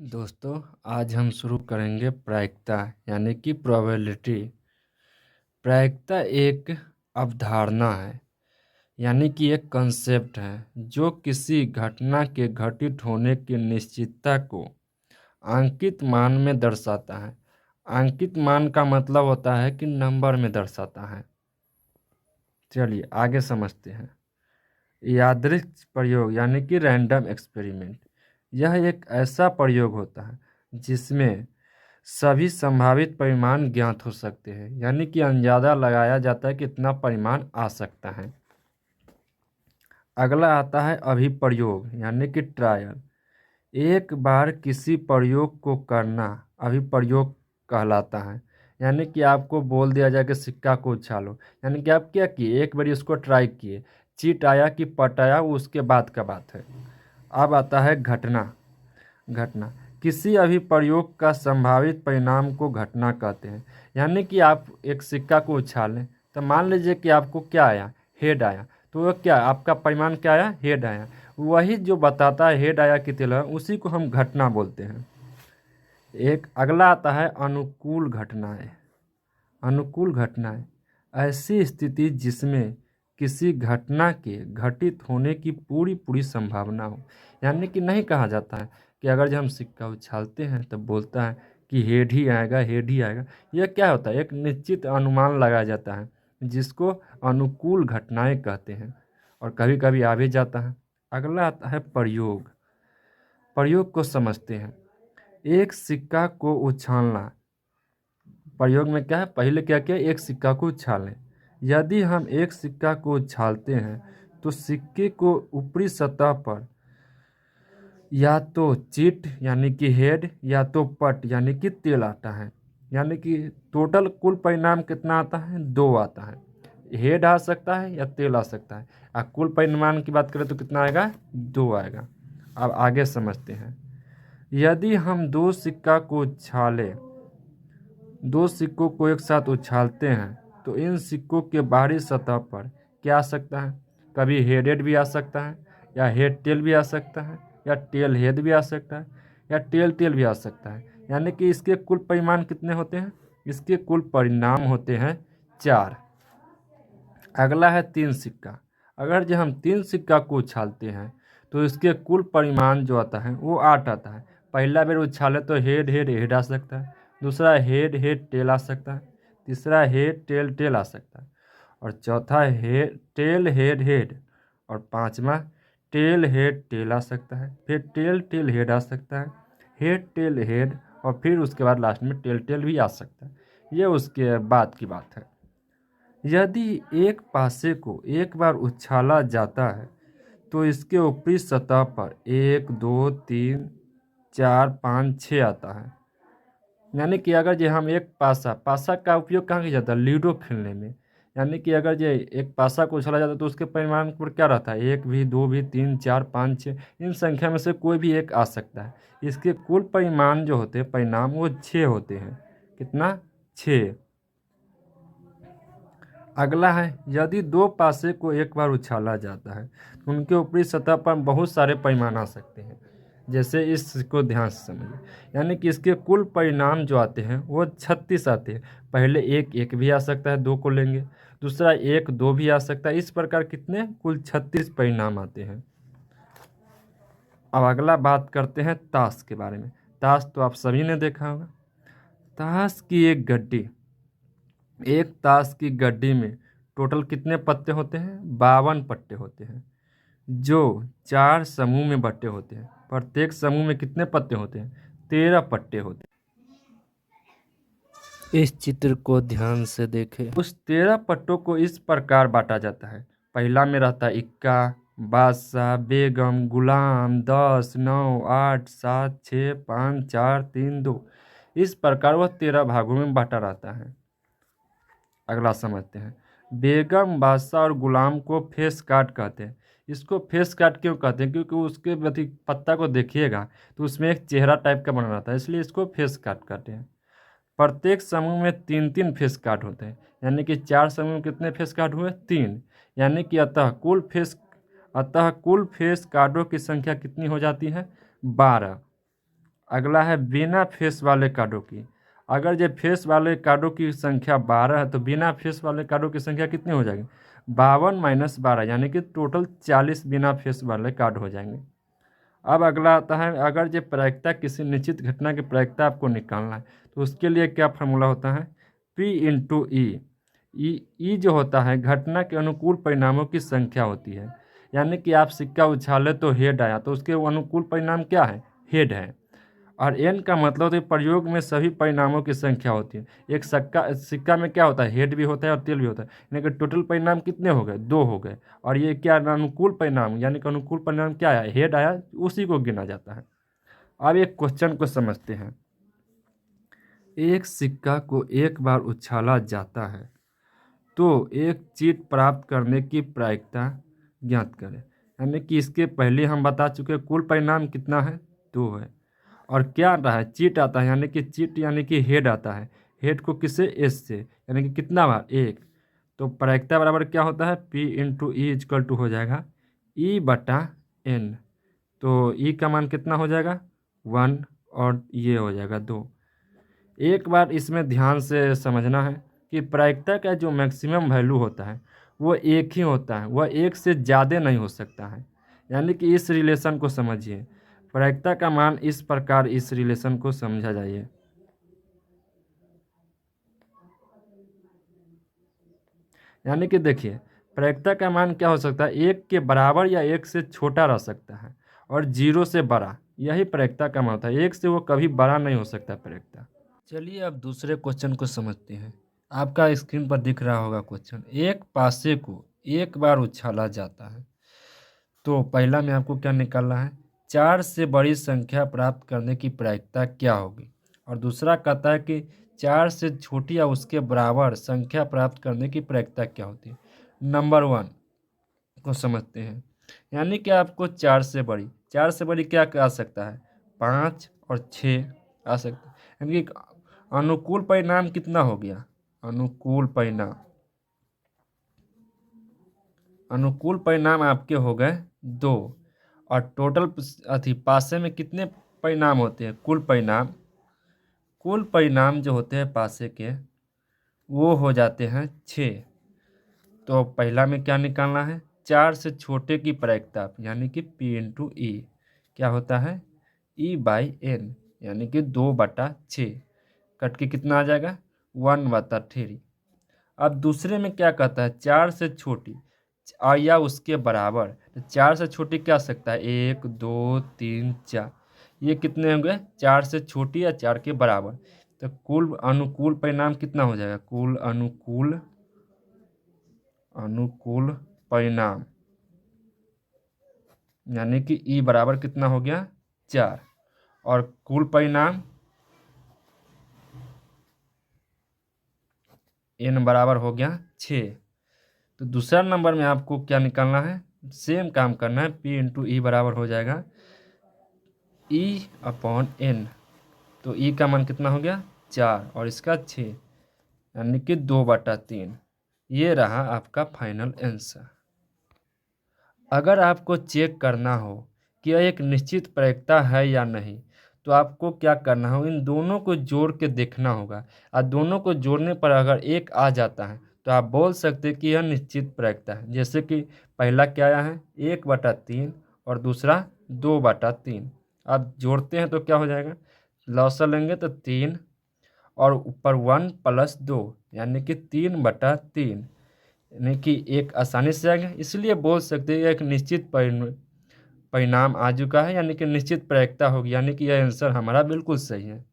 दोस्तों, आज हम शुरू करेंगे प्रायिकता यानी कि प्रोबेबिलिटी। प्रायिकता एक अवधारणा है यानी कि एक कंसेप्ट है जो किसी घटना के घटित होने की निश्चितता को अंकित मान में दर्शाता है। अंकित मान का मतलब होता है कि नंबर में दर्शाता है। चलिए आगे समझते हैं। यादृच्छिक प्रयोग यानी कि रैंडम एक्सपेरिमेंट, यह एक ऐसा प्रयोग होता है जिसमें सभी संभावित परिमाण ज्ञात हो सकते हैं, यानी कि अंदाजा लगाया जाता है कितना परिमाण आ सकता है। अगला आता है अभिप्रयोग यानी कि ट्रायल। एक बार किसी प्रयोग को करना अभिप्रयोग कहलाता है, यानी कि आपको बोल दिया जाए कि सिक्का को उछालो, यानी कि आप क्या किए, एक बार इसको ट्राई किए, चीट आया कि पट आया वो उसके बाद का बात है। अब आता है घटना। घटना किसी अभिप्रयोग का संभावित परिणाम को घटना कहते हैं, यानी कि आप एक सिक्का को उछालें तो मान लीजिए कि आपको क्या आया, हेड आया, तो वह क्या आपका परिमाण क्या आया, हेड आया। वही जो बताता है हेड आया कि तेल आया, उसी को हम घटना बोलते हैं। एक अगला आता है अनुकूल घटनाएं। अनुकूल घटनाएं ऐसी स्थिति जिसमें किसी घटना के घटित होने की पूरी पूरी संभावना हो, यानी कि नहीं कहा जाता है कि अगर जब हम सिक्का उछालते हैं तब बोलता है कि हेड ही आएगा, हेड ही आएगा। यह क्या होता है, एक निश्चित अनुमान लगाया जाता है जिसको अनुकूल घटनाएं कहते हैं, और कभी कभी आ भी जाता है। अगला आता है प्रयोग। प्रयोग को समझते हैं। एक सिक्का को उछालना, प्रयोग में क्या है, पहले क्या किया, एक सिक्का को उछालें। यदि हम एक सिक्का को उछालते हैं तो सिक्के को ऊपरी सतह पर या तो चिट यानी कि हेड या तो पट यानी कि तेल आता है, यानी कि टोटल कुल परिणाम कितना आता है, 2 आता है। हेड आ सकता है या तेल आ सकता है। कुल परिणाम की बात करें तो कितना आएगा, 2 आएगा। अब आगे समझते हैं। यदि हम दो सिक्कों को एक साथ उछालते हैं तो इन सिक्कों के बाहरी सतह पर क्या आ सकता है, कभी हेडेड भी आ सकता है, या हेड टेल भी आ सकता है, या टेल हेड भी आ सकता है, या टेल टेल भी आ सकता है। यानी कि इसके कुल परिमाण कितने होते हैं, इसके कुल परिणाम होते हैं 4। अगला है 3 सिक्का। अगर जब हम 3 सिक्का को उछालते हैं तो इसके कुल परिमाण जो आता है वो 8 आता है। पहला बार उछाले तो हेड हेड हेड आ सकता है, दूसरा हेड हेड टेल आ सकता है, तीसरा हेड टेल टेल आ सकता है, और चौथा हेड टेल हेड हेड, और पांचवा टेल हेड टेल आ सकता है, फिर टेल टेल हेड आ सकता है, हेड टेल हेड, और फिर उसके बाद लास्ट में टेल टेल भी आ सकता है। ये उसके बाद की बात है। यदि एक पासे को एक बार उछाला जाता है तो इसके ऊपरी सतह पर 1 2 3 4 5 6 आता है। यानी कि अगर जो हम एक पासा का उपयोग कहाँ किया जाता है, लूडो खेलने में। यानी कि अगर जो एक पासा को उछाला जाता है तो उसके परिमाण पर क्या रहता है, 1 भी 2 भी 3 4 5 6, इन संख्या में से कोई भी एक आ सकता है। इसके कुल परिमाण जो होते हैं, परिणाम, वो 6 होते हैं। कितना, 6। अगला है यदि 2 पासे को एक बार उछाला जाता है तो उनके ऊपरी सतह पर बहुत सारे परिमाण आ सकते हैं। जैसे इसको ध्यान से समझिए, यानी कि इसके कुल परिणाम जो आते हैं वो 36 आते हैं। पहले एक एक भी आ सकता है, 2 को लेंगे, दूसरा 1 2 भी आ सकता है, इस प्रकार कितने कुल 36 परिणाम आते हैं। अब अगला बात करते हैं ताश के बारे में। ताश तो आप सभी ने देखा होगा। ताश की एक गड्डी, एक ताश की गड्डी में टोटल कितने पत्ते होते हैं, 52 पत्ते होते हैं, जो 4 समूह में बटे होते हैं। प्रत्येक समूह में कितने पत्ते होते हैं, 13 पत्ते होते हैं। इस चित्र को ध्यान से देखें। उस 13 पट्टों को इस प्रकार बांटा जाता है। पहला में रहता है इक्का, बादशाह, बेगम, गुलाम, 10 9 8 7 6 5 4 3 2, इस प्रकार वह 13 भागों में बांटा रहता है। अगला समझते हैं। बेगम, बादशाह और गुलाम को फेस कार्ड कहते हैं। इसको फेस कार्ड क्यों कहते हैं, क्योंकि उसके पत्ता को देखिएगा तो उसमें एक चेहरा टाइप का बना रहता है, इसलिए इसको फेस कार्ड कहते हैं। प्रत्येक समूह में 3 3 फेस कार्ड होते हैं, यानी कि 4 समूह में कितने फेस कार्ड हुए, 3। यानी कि अतः कुल फेस कार्डों की संख्या कितनी हो जाती है, 12। अगला है बिना फेस वाले कार्डों की। अगर जो फेस वाले कार्डों की संख्या 12 है तो बिना फेस वाले कार्डों की संख्या कितनी हो जाएगी? 52 माइनस 12, यानी कि टोटल 40 बिना फेस वाले कार्ड हो जाएंगे। अब अगला आता है, अगर जो प्रायिकता किसी निश्चित घटना की प्रायिकता आपको निकालना है तो उसके लिए क्या फार्मूला होता है? P इंटू ई जो होता है घटना के अनुकूल परिणामों की संख्या होती है। यानी कि आप सिक्का उछाले तो हेड आया, तो उसके अनुकूल परिणाम क्या है? हेड है। और एन का मतलब होता है प्रयोग में सभी परिणामों की संख्या होती है। एक सिक्का में क्या होता है? हेड भी होता है और टेल भी होता है, यानी कि टोटल परिणाम कितने हो गए? 2 हो गए। और ये क्या अनुकूल परिणाम, यानी कि अनुकूल परिणाम क्या आया? हेड आया, उसी को गिना जाता है। अब एक क्वेश्चन को समझते हैं। एक सिक्का को एक बार उछाला जाता है तो एक चीट प्राप्त करने की प्रायिकता ज्ञात करें। यानी कि इसके पहले हम बता चुके कुल परिणाम कितना है? 2 है। और क्या आता है? चीट आता है, यानी कि चीट यानी कि हेड आता है। हेड को किससे? एस से, यानी कि कितना बार? 1। तो प्रायिकता बराबर क्या होता है? P into e equal to हो जाएगा E बटा N। तो E का मान कितना हो जाएगा? 1, और ये हो जाएगा 2। एक बार इसमें ध्यान से समझना है कि प्रायिकता का जो मैक्सिमम वैल्यू होता है वो एक ही होता है, वह एक से ज़्यादा नहीं हो सकता है। यानी कि इस रिलेशन को समझिए, प्रायिकता का मान इस प्रकार इस रिलेशन को समझा जाइए। यानी कि देखिए, प्रायिकता का मान क्या हो सकता है? 1 के बराबर या 1 से छोटा रह सकता है, और 0 से बड़ा, यही प्रायिकता का मान होता है। 1 से वो कभी बड़ा नहीं हो सकता प्रायिकता। चलिए अब दूसरे क्वेश्चन को समझते हैं। आपका स्क्रीन पर दिख रहा होगा क्वेश्चन। एक पासे को एक बार उछाला जाता है तो पहला में आपको क्या निकालना है? 4 से बड़ी संख्या प्राप्त करने की प्रायिकता क्या होगी? और दूसरा कहता है कि 4 से छोटी या उसके बराबर संख्या प्राप्त करने की प्रायिकता क्या होती है? नंबर 1 को समझते हैं। यानी कि आपको 4 से बड़ी क्या आ सकता है? 5 और 6 आ सकता है। यानी कि अनुकूल परिणाम कितना हो गया? अनुकूल परिणाम आपके हो गए 2। और टोटल पासे में कितने परिणाम होते हैं? कुल परिणाम जो होते हैं पासे के वो हो जाते हैं 6। तो पहला में क्या निकालना है? 4 से छोटे की प्रायिकता, यानी कि P इंटू ई क्या होता है? E बाई N, यानी कि 2/6 कट के कितना आ जाएगा? 1/3। अब दूसरे में क्या कहता है? 4 से छोटी या उसके बराबर। तो 4 से छोटी क्या आ सकता है? 1 2 3 4। ये कितने होंगे? 4 से छोटी या 4 के बराबर। तो कुल अनुकूल परिणाम कितना हो जाएगा? कुल अनुकूल परिणाम, यानी कि E बराबर कितना हो गया? 4। और कुल परिणाम N बराबर हो गया 6। तो दूसरा नंबर में आपको क्या निकालना है? सेम काम करना है। P इंटू ई बराबर हो जाएगा E अपॉन N। तो E का मान कितना हो गया? 4, और इसका 6, यानी कि 2/3। ये रहा आपका फाइनल आंसर। अगर आपको चेक करना हो कि यह एक निश्चित प्रायिकता है या नहीं, तो आपको क्या करना हो? इन दोनों को जोड़ के देखना होगा, और दोनों को जोड़ने पर अगर एक आ जाता है तो आप बोल सकते हैं कि यह निश्चित प्रायिकता है। जैसे कि पहला क्या आया है? 1/3, और दूसरा 2/3। आप जोड़ते हैं तो क्या हो जाएगा? लॉसर लेंगे तो 3, और ऊपर 1 + 2, यानी कि 3/3, यानी कि एक आसानी से आएगा। इसलिए बोल सकते हैं एक निश्चित परिणाम आ चुका है, यानी कि निश्चित प्रायिकता होगी, यानी कि यह आंसर हमारा बिल्कुल सही है।